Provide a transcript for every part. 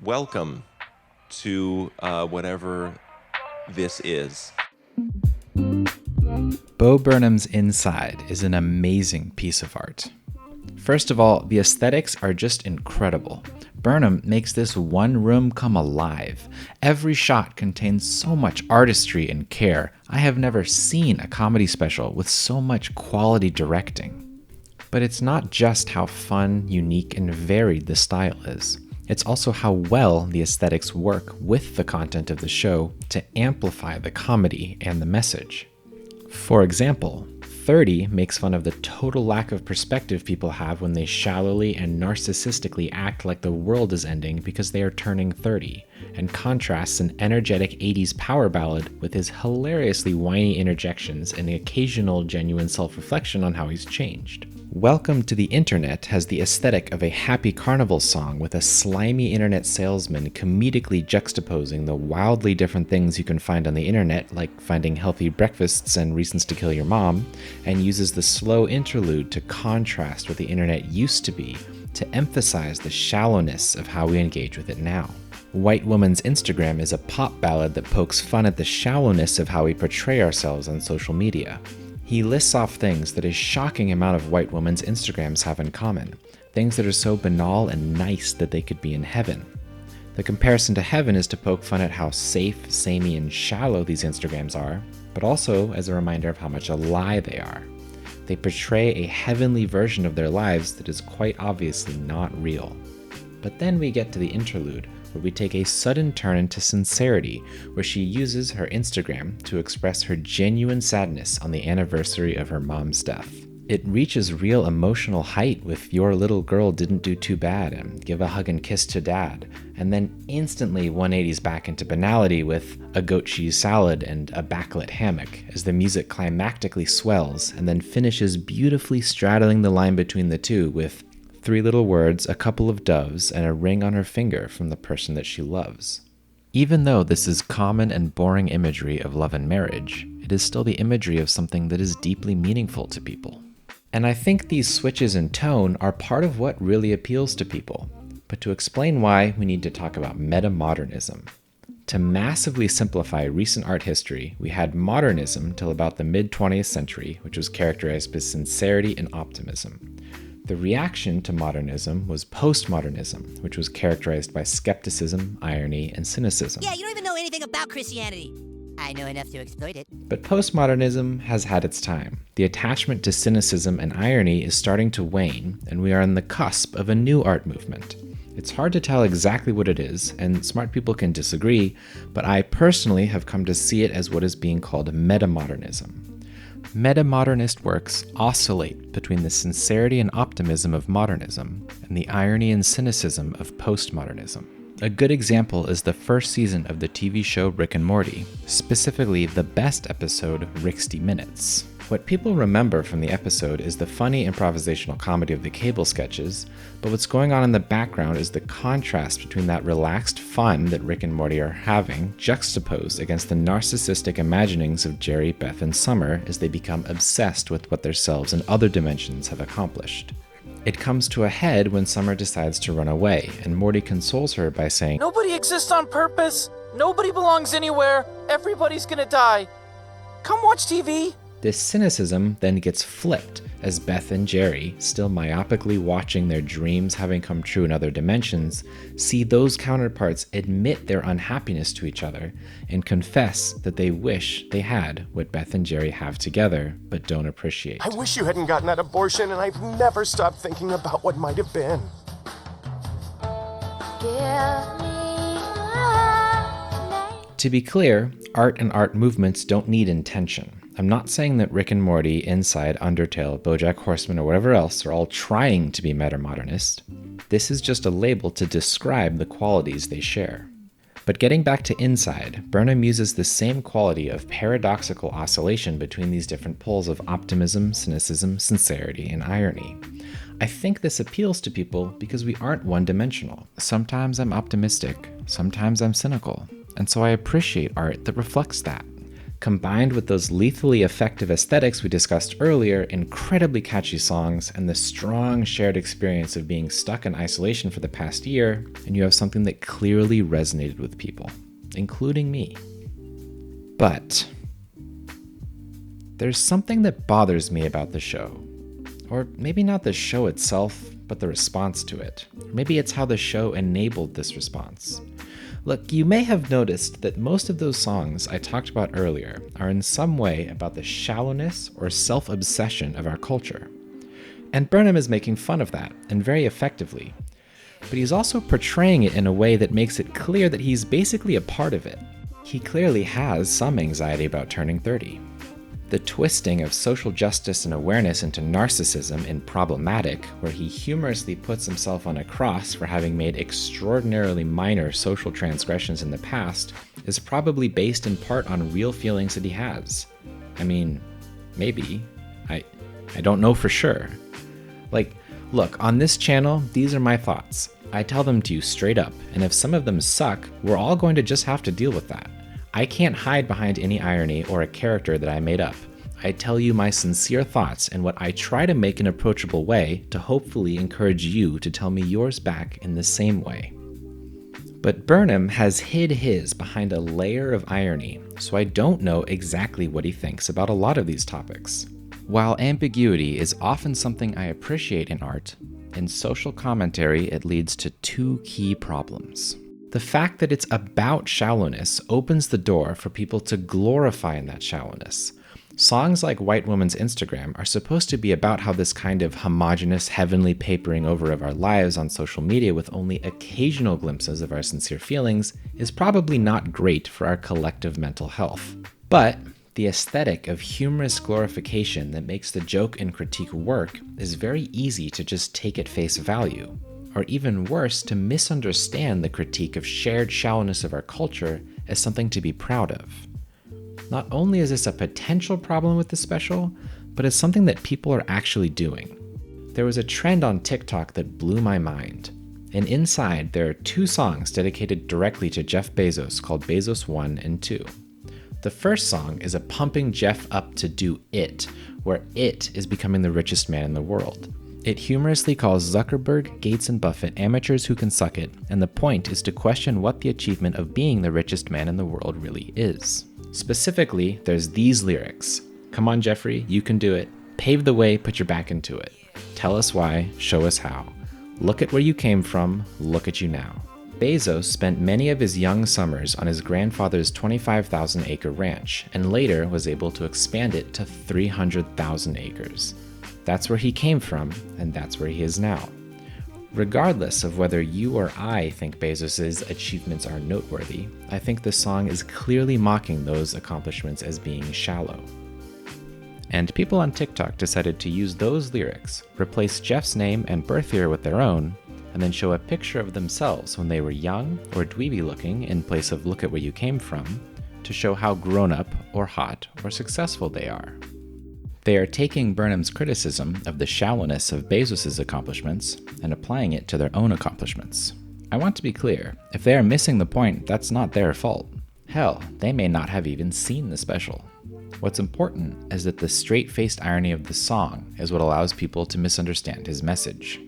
Welcome to whatever this is. Bo Burnham's Inside is an amazing piece of art. First of all, the aesthetics are just incredible. Burnham makes this one room come alive. Every shot contains so much artistry and care. I have never seen a comedy special with so much quality directing. But it's not just how fun, unique, and varied the style is. It's also how well the aesthetics work with the content of the show to amplify the comedy and the message. For example, 30 makes fun of the total lack of perspective people have when they shallowly and narcissistically act like the world is ending because they are turning 30, and contrasts an energetic 80s power ballad with his hilariously whiny interjections and the occasional genuine self-reflection on how he's changed. Welcome to the Internet has the aesthetic of a happy carnival song with a slimy internet salesman comedically juxtaposing the wildly different things you can find on the internet, like finding healthy breakfasts and reasons to kill your mom, and uses the slow interlude to contrast what the internet used to be, to emphasize the shallowness of how we engage with it now. White Woman's Instagram is a pop ballad that pokes fun at the shallowness of how we portray ourselves on social media. He lists off things that a shocking amount of white women's Instagrams have in common, things that are so banal and nice that they could be in heaven. The comparison to heaven is to poke fun at how safe, samey, and shallow these Instagrams are, but also as a reminder of how much a lie they are. They portray a heavenly version of their lives that is quite obviously not real. But then we get to the interlude, where we take a sudden turn into sincerity, where she uses her Instagram to express her genuine sadness on the anniversary of her mom's death. It reaches real emotional height with "Your little girl didn't do too bad" and "Give a hug and kiss to dad," and then instantly 180s back into banality with a goat cheese salad and a backlit hammock as the music climactically swells and then finishes beautifully straddling the line between the two with 3 little words, a couple of doves, and a ring on her finger from the person that she loves. Even though this is common and boring imagery of love and marriage, it is still the imagery of something that is deeply meaningful to people. And I think these switches in tone are part of what really appeals to people. But to explain why, we need to talk about metamodernism. To massively simplify recent art history, we had modernism till about the mid-20th century, which was characterized by sincerity and optimism. The reaction to modernism was postmodernism, which was characterized by skepticism, irony, and cynicism. Yeah, you don't even know anything about Christianity. I know enough to exploit it. But postmodernism has had its time. The attachment to cynicism and irony is starting to wane, and we are on the cusp of a new art movement. It's hard to tell exactly what it is, and smart people can disagree, but I personally have come to see it as what is being called metamodernism. Metamodernist works oscillate between the sincerity and optimism of modernism and the irony and cynicism of postmodernism. A good example is the first season of the TV show Rick and Morty, specifically the best episode, Ricksty Minutes. What people remember from the episode is the funny improvisational comedy of the cable sketches, but what's going on in the background is the contrast between that relaxed fun that Rick and Morty are having, juxtaposed against the narcissistic imaginings of Jerry, Beth, and Summer as they become obsessed with what their selves and other dimensions have accomplished. It comes to a head when Summer decides to run away, and Morty consoles her by saying, "Nobody exists on purpose. Nobody belongs anywhere. Everybody's gonna die. Come watch TV." This cynicism then gets flipped as Beth and Jerry, still myopically watching their dreams having come true in other dimensions, see those counterparts admit their unhappiness to each other and confess that they wish they had what Beth and Jerry have together but don't appreciate. I wish you hadn't gotten that abortion, and I've never stopped thinking about what might have been. To be clear, art and art movements don't need intention. I'm not saying that Rick and Morty, Inside, Undertale, BoJack Horseman, or whatever else are all trying to be metamodernist. This is just a label to describe the qualities they share. But getting back to Inside, Burnham uses the same quality of paradoxical oscillation between these different poles of optimism, cynicism, sincerity, and irony. I think this appeals to people because we aren't one-dimensional. Sometimes I'm optimistic, sometimes I'm cynical, and so I appreciate art that reflects that. Combined with those lethally effective aesthetics we discussed earlier, incredibly catchy songs, and the strong shared experience of being stuck in isolation for the past year, and you have something that clearly resonated with people, including me. But there's something that bothers me about the show. Or maybe not the show itself, but the response to it. Maybe it's how the show enabled this response. Look, you may have noticed that most of those songs I talked about earlier are in some way about the shallowness or self-obsession of our culture. And Burnham is making fun of that, and very effectively. But he's also portraying it in a way that makes it clear that he's basically a part of it. He clearly has some anxiety about turning 30. The twisting of social justice and awareness into narcissism in Problematic, where he humorously puts himself on a cross for having made extraordinarily minor social transgressions in the past, is probably based in part on real feelings that he has. I mean, maybe. I don't know for sure. Like, look, on this channel, these are my thoughts. I tell them to you straight up, and if some of them suck, we're all going to just have to deal with that. I can't hide behind any irony or a character that I made up. I tell you my sincere thoughts in what I try to make an approachable way to hopefully encourage you to tell me yours back in the same way. But Burnham has hid his behind a layer of irony, so I don't know exactly what he thinks about a lot of these topics. While ambiguity is often something I appreciate in art, in social commentary it leads to two key problems. The fact that it's about shallowness opens the door for people to glorify in that shallowness. Songs like White Woman's Instagram are supposed to be about how this kind of homogenous, heavenly papering over of our lives on social media with only occasional glimpses of our sincere feelings is probably not great for our collective mental health. But the aesthetic of humorous glorification that makes the joke and critique work is very easy to just take at face value. Or even worse, to misunderstand the critique of shared shallowness of our culture as something to be proud of. Not only is this a potential problem with the special, but it's something that people are actually doing. There was a trend on TikTok that blew my mind. And inside, there are two songs dedicated directly to Jeff Bezos called Bezos 1 and 2. The first song is a pumping Jeff up to do it, where it is becoming the richest man in the world. It humorously calls Zuckerberg, Gates, and Buffett amateurs who can suck it, and the point is to question what the achievement of being the richest man in the world really is. Specifically, there's these lyrics. Come on, Jeffrey, you can do it. Pave the way, put your back into it. Tell us why, show us how. Look at where you came from, look at you now. Bezos spent many of his young summers on his grandfather's 25,000-acre ranch, and later was able to expand it to 300,000 acres. That's where he came from, and that's where he is now. Regardless of whether you or I think Bezos' achievements are noteworthy, I think the song is clearly mocking those accomplishments as being shallow. And people on TikTok decided to use those lyrics, replace Jeff's name and birth year with their own, and then show a picture of themselves when they were young or dweeby looking in place of look at where you came from, to show how grown up or hot or successful they are. They are taking Burnham's criticism of the shallowness of Bezos' accomplishments and applying it to their own accomplishments. I want to be clear, if they are missing the point, that's not their fault. Hell, they may not have even seen the special. What's important is that the straight-faced irony of the song is what allows people to misunderstand his message.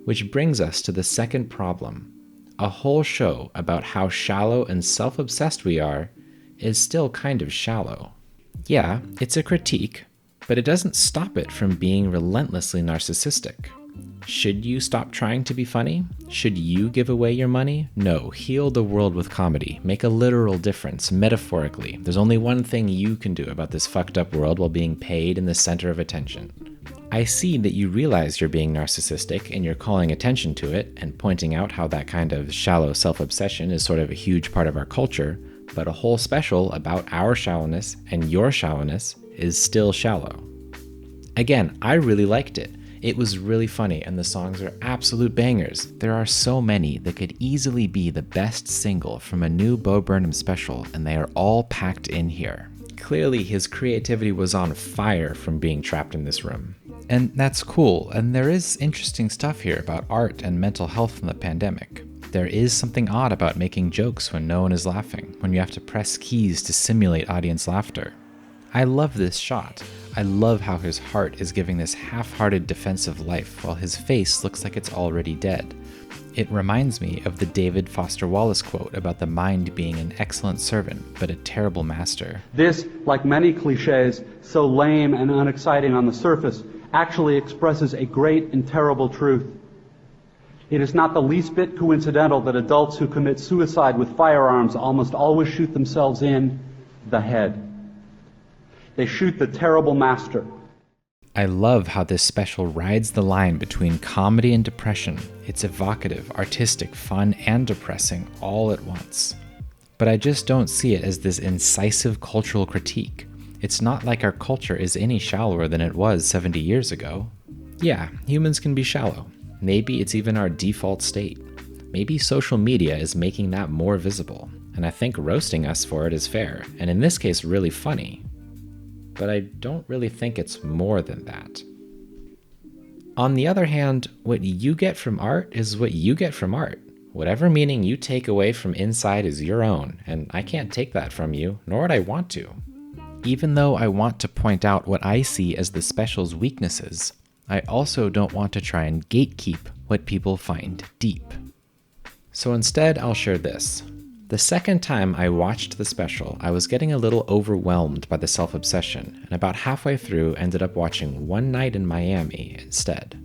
Which brings us to the second problem. A whole show about how shallow and self-obsessed we are is still kind of shallow. Yeah, it's a critique, but it doesn't stop it from being relentlessly narcissistic. Should you stop trying to be funny? Should you give away your money? No, heal the world with comedy. Make a literal difference, metaphorically. There's only one thing you can do about this fucked up world while being paid in the center of attention. I see that you realize you're being narcissistic and you're calling attention to it and pointing out how that kind of shallow self-obsession is sort of a huge part of our culture, but a whole special about our shallowness and your shallowness is still shallow. Again, I really liked it. It was really funny and the songs are absolute bangers. There are so many that could easily be the best single from a new Bo Burnham special, and they are all packed in here. Clearly his creativity was on fire from being trapped in this room. And that's cool, and there is interesting stuff here about art and mental health from the pandemic. There is something odd about making jokes when no one is laughing, when you have to press keys to simulate audience laughter. I love this shot. I love how his heart is giving this half-hearted defensive life while his face looks like it's already dead. It reminds me of the David Foster Wallace quote about the mind being an excellent servant but a terrible master. This, like many cliches, so lame and unexciting on the surface, actually expresses a great and terrible truth. It is not the least bit coincidental that adults who commit suicide with firearms almost always shoot themselves in the head. They shoot the terrible master. I love how this special rides the line between comedy and depression. It's evocative, artistic, fun, and depressing all at once. But I just don't see it as this incisive cultural critique. It's not like our culture is any shallower than it was 70 years ago. Yeah, humans can be shallow. Maybe it's even our default state. Maybe social media is making that more visible, and I think roasting us for it is fair, and in this case really funny. But I don't really think it's more than that. On the other hand, what you get from art is what you get from art. Whatever meaning you take away from inside is your own, and I can't take that from you, nor would I want to. Even though I want to point out what I see as the special's weaknesses, I also don't want to try and gatekeep what people find deep. So instead, I'll share this. The second time I watched the special, I was getting a little overwhelmed by the self-obsession, and about halfway through ended up watching One Night in Miami instead.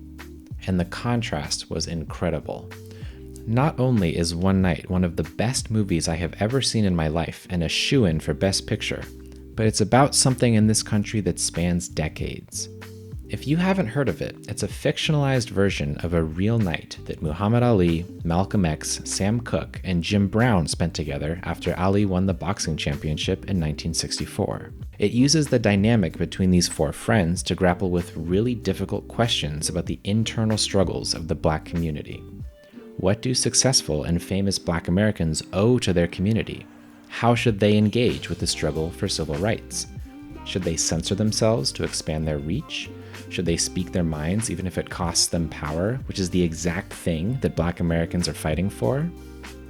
And the contrast was incredible. Not only is One Night one of the best movies I have ever seen in my life and a shoo-in for Best Picture, but it's about something in this country that spans decades. If you haven't heard of it, it's a fictionalized version of a real night that Muhammad Ali, Malcolm X, Sam Cooke, and Jim Brown spent together after Ali won the boxing championship in 1964. It uses the dynamic between these four friends to grapple with really difficult questions about the internal struggles of the Black community. What do successful and famous Black Americans owe to their community? How should they engage with the struggle for civil rights? Should they censor themselves to expand their reach? Should they speak their minds even if it costs them power, which is the exact thing that Black Americans are fighting for?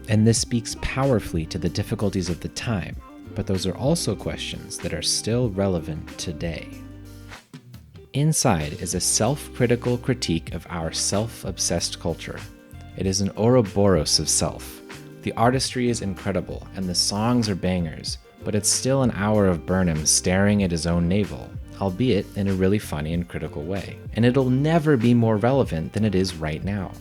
And this speaks powerfully to the difficulties of the time, but those are also questions that are still relevant today. Inside is a self-critical critique of our self-obsessed culture. It is an Ouroboros of self. The artistry is incredible, and the songs are bangers, but it's still an hour of Burnham staring at his own navel, albeit in a really funny and critical way. And it'll never be more relevant than it is right now.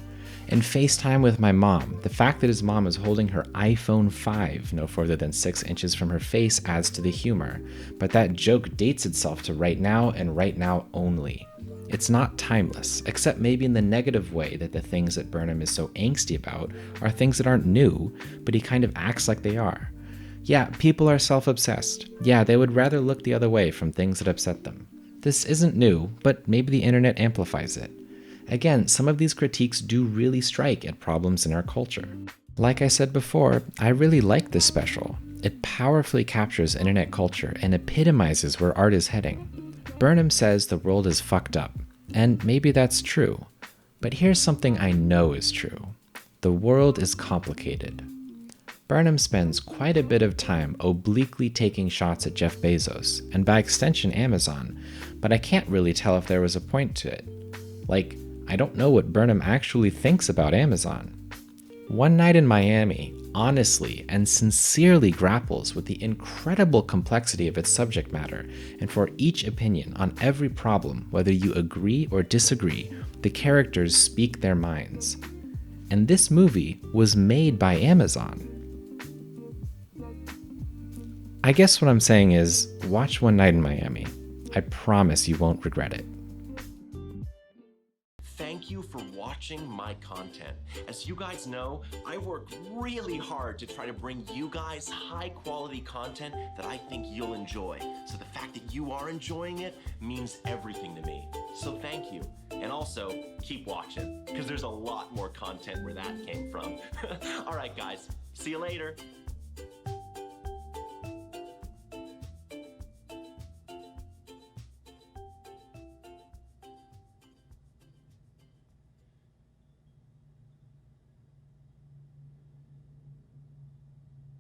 In FaceTime with my mom, the fact that his mom is holding her iPhone 5 no further than 6 inches from her face adds to the humor, but that joke dates itself to right now and right now only. It's not timeless, except maybe in the negative way that the things that Burnham is so angsty about are things that aren't new, but he kind of acts like they are. Yeah, people are self-obsessed. Yeah, they would rather look the other way from things that upset them. This isn't new, but maybe the internet amplifies it. Again, some of these critiques do really strike at problems in our culture. Like I said before, I really like this special. It powerfully captures internet culture and epitomizes where art is heading. Burnham says the world is fucked up, and maybe that's true. But here's something I know is true. The world is complicated. Burnham spends quite a bit of time obliquely taking shots at Jeff Bezos, and by extension Amazon, but I can't really tell if there was a point to it. Like, I don't know what Burnham actually thinks about Amazon. One Night in Miami honestly and sincerely grapples with the incredible complexity of its subject matter, and for each opinion on every problem, whether you agree or disagree, the characters speak their minds. And this movie was made by Amazon. I guess what I'm saying is, watch One Night in Miami. I promise you won't regret it. Thank you for watching my content. As you guys know, I work really hard to try to bring you guys high quality content that I think you'll enjoy. So the fact that you are enjoying it means everything to me. So thank you. And also, keep watching, because there's a lot more content where that came from. All right, guys. See you later.